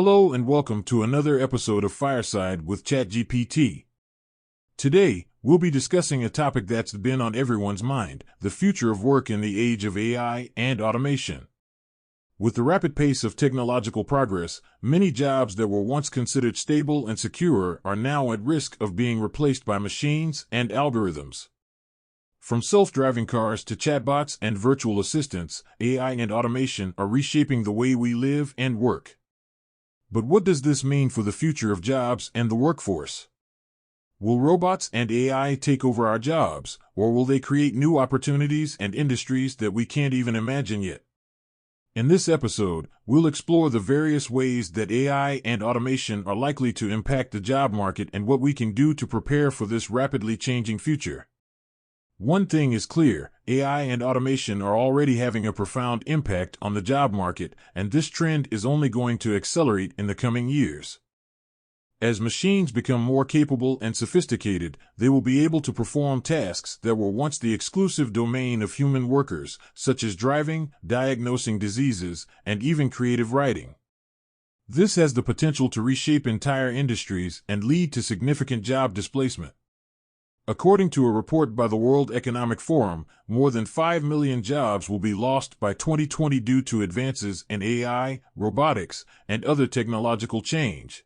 Hello and welcome to another episode of Fireside with ChatGPT. Today, we'll be discussing a topic that's been on everyone's mind, the future of work in the age of AI and automation. With the rapid pace of technological progress, many jobs that were once considered stable and secure are now at risk of being replaced by machines and algorithms. From self-driving cars to chatbots and virtual assistants, AI and automation are reshaping the way we live and work. But what does this mean for the future of jobs and the workforce? Will robots and AI take over our jobs, or will they create new opportunities and industries that we can't even imagine yet? In this episode, we'll explore the various ways that AI and automation are likely to impact the job market and what we can do to prepare for this rapidly changing future. One thing is clear, AI and automation are already having a profound impact on the job market, and this trend is only going to accelerate in the coming years. As machines become more capable and sophisticated, they will be able to perform tasks that were once the exclusive domain of human workers, such as driving, diagnosing diseases, and even creative writing. This has the potential to reshape entire industries and lead to significant job displacement. According to a report by the World Economic Forum, more than 5 million jobs will be lost by 2020 due to advances in AI, robotics, and other technological change.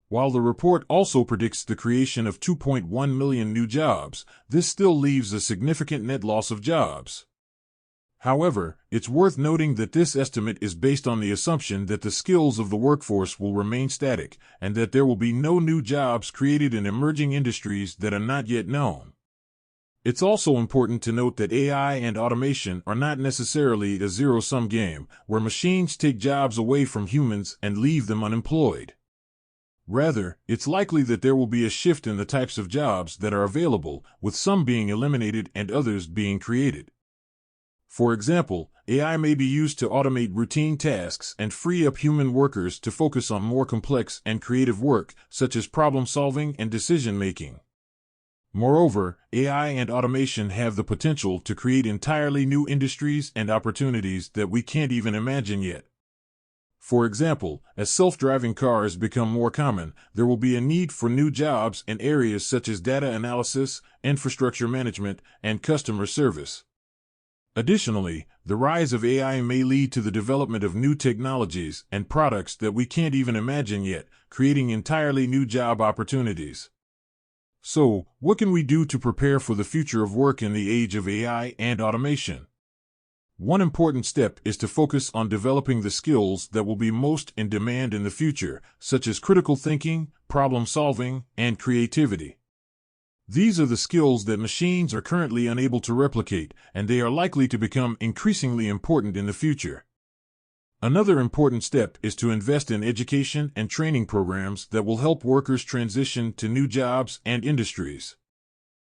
While the report also predicts the creation of 2.1 million new jobs, this still leaves a significant net loss of jobs. However, it's worth noting that this estimate is based on the assumption that the skills of the workforce will remain static, and that there will be no new jobs created in emerging industries that are not yet known. It's also important to note that AI and automation are not necessarily a zero-sum game, where machines take jobs away from humans and leave them unemployed. Rather, it's likely that there will be a shift in the types of jobs that are available, with some being eliminated and others being created. For example, AI may be used to automate routine tasks and free up human workers to focus on more complex and creative work, such as problem-solving and decision-making. Moreover, AI and automation have the potential to create entirely new industries and opportunities that we can't even imagine yet. For example, as self-driving cars become more common, there will be a need for new jobs in areas such as data analysis, infrastructure management, and customer service. Additionally, the rise of AI may lead to the development of new technologies and products that we can't even imagine yet, creating entirely new job opportunities. So, what can we do to prepare for the future of work in the age of AI and automation? One important step is to focus on developing the skills that will be most in demand in the future, such as critical thinking, problem solving, and creativity. These are the skills that machines are currently unable to replicate, and they are likely to become increasingly important in the future. Another important step is to invest in education and training programs that will help workers transition to new jobs and industries.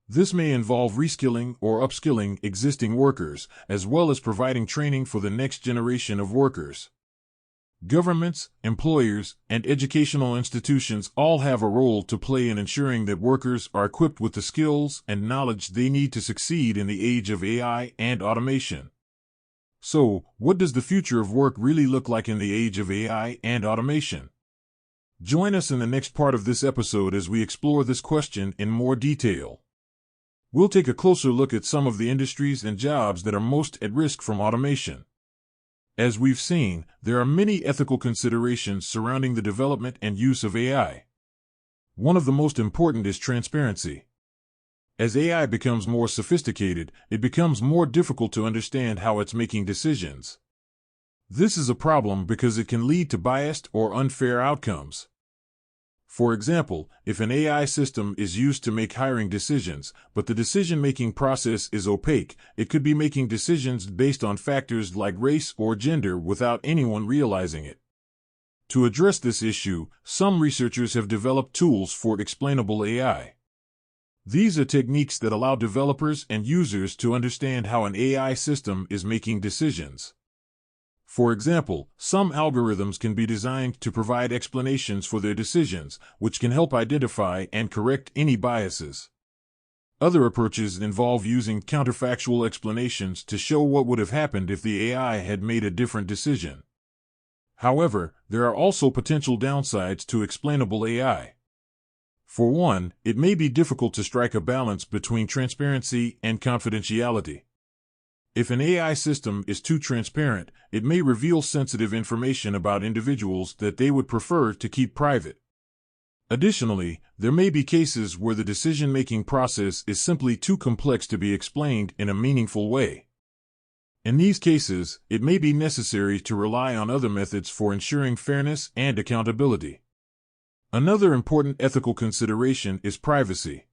This may involve reskilling or upskilling existing workers, as well as providing training for the next generation of workers. Governments, employers, and educational institutions all have a role to play in ensuring that workers are equipped with the skills and knowledge they need to succeed in the age of AI and automation. So, what does the future of work really look like in the age of AI and automation? Join us in the next part of this episode as we explore this question in more detail. We'll take a closer look at some of the industries and jobs that are most at risk from automation. As we've seen, there are many ethical considerations surrounding the development and use of AI. One of the most important is transparency. As AI becomes more sophisticated, it becomes more difficult to understand how it's making decisions. This is a problem because it can lead to biased or unfair outcomes. For example, if an AI system is used to make hiring decisions, but the decision-making process is opaque, it could be making decisions based on factors like race or gender without anyone realizing it. To address this issue, some researchers have developed tools for explainable AI. These are techniques that allow developers and users to understand how an AI system is making decisions. For example, some algorithms can be designed to provide explanations for their decisions, which can help identify and correct any biases. Other approaches involve using counterfactual explanations to show what would have happened if the AI had made a different decision. However, there are also potential downsides to explainable AI. For one, it may be difficult to strike a balance between transparency and confidentiality. If an AI system is too transparent, it may reveal sensitive information about individuals that they would prefer to keep private. Additionally, there may be cases where the decision-making process is simply too complex to be explained in a meaningful way. In these cases, it may be necessary to rely on other methods for ensuring fairness and accountability. Another important ethical consideration is privacy.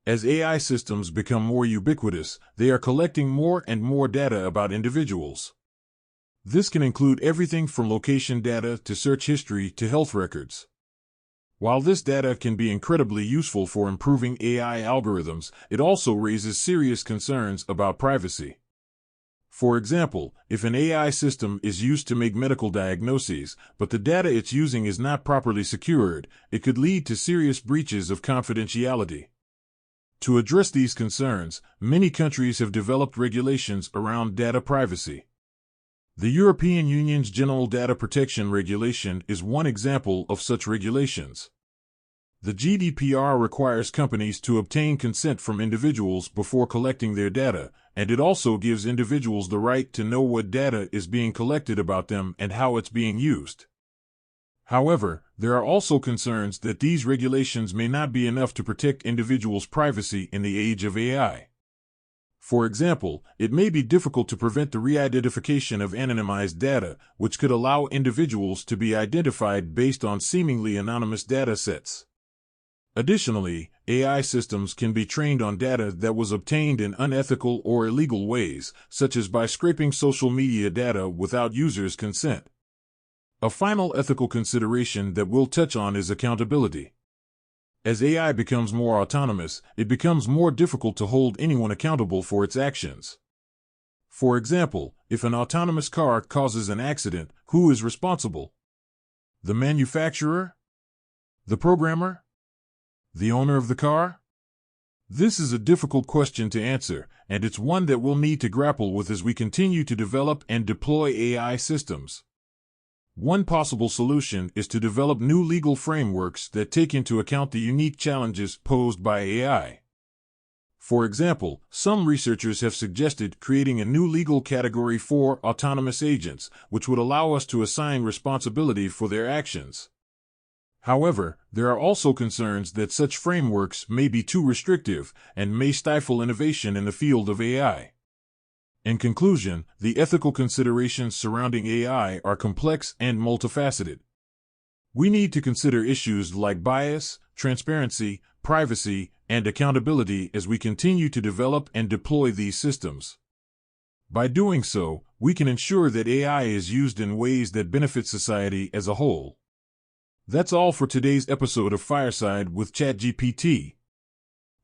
As AI systems become more ubiquitous, they are collecting more and more data about individuals. This can include everything from location data to search history to health records. While this data can be incredibly useful for improving AI algorithms, it also raises serious concerns about privacy. For example, if an AI system is used to make medical diagnoses, but the data it's using is not properly secured, it could lead to serious breaches of confidentiality. To address these concerns, many countries have developed regulations around data privacy. The European Union's General Data Protection Regulation is one example of such regulations. The GDPR requires companies to obtain consent from individuals before collecting their data, and it also gives individuals the right to know what data is being collected about them and how it's being used. However, there are also concerns that these regulations may not be enough to protect individuals' privacy in the age of AI. For example, it may be difficult to prevent the re-identification of anonymized data, which could allow individuals to be identified based on seemingly anonymous data sets. Additionally, AI systems can be trained on data that was obtained in unethical or illegal ways, such as by scraping social media data without users' consent. A final ethical consideration that we'll touch on is accountability. As AI becomes more autonomous, it becomes more difficult to hold anyone accountable for its actions. For example, if an autonomous car causes an accident, who is responsible? The manufacturer? The programmer? The owner of the car? This is a difficult question to answer, and it's one that we'll need to grapple with as we continue to develop and deploy AI systems. One possible solution is to develop new legal frameworks that take into account the unique challenges posed by AI. For example, some researchers have suggested creating a new legal category for autonomous agents, which would allow us to assign responsibility for their actions. However, there are also concerns that such frameworks may be too restrictive and may stifle innovation in the field of AI. In conclusion, the ethical considerations surrounding AI are complex and multifaceted. We need to consider issues like bias, transparency, privacy, and accountability as we continue to develop and deploy these systems. By doing so, we can ensure that AI is used in ways that benefit society as a whole. That's all for today's episode of Fireside with ChatGPT.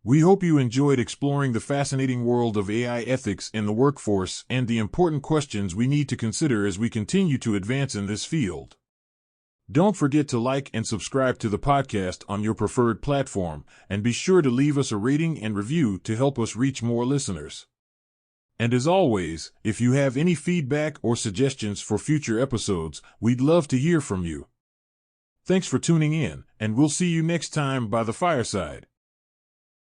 We hope you enjoyed exploring the fascinating world of AI ethics in the workforce and the important questions we need to consider as we continue to advance in this field. Don't forget to like and subscribe to the podcast on your preferred platform, and be sure to leave us a rating and review to help us reach more listeners. And as always, if you have any feedback or suggestions for future episodes, we'd love to hear from you. Thanks for tuning in, and we'll see you next time by the fireside.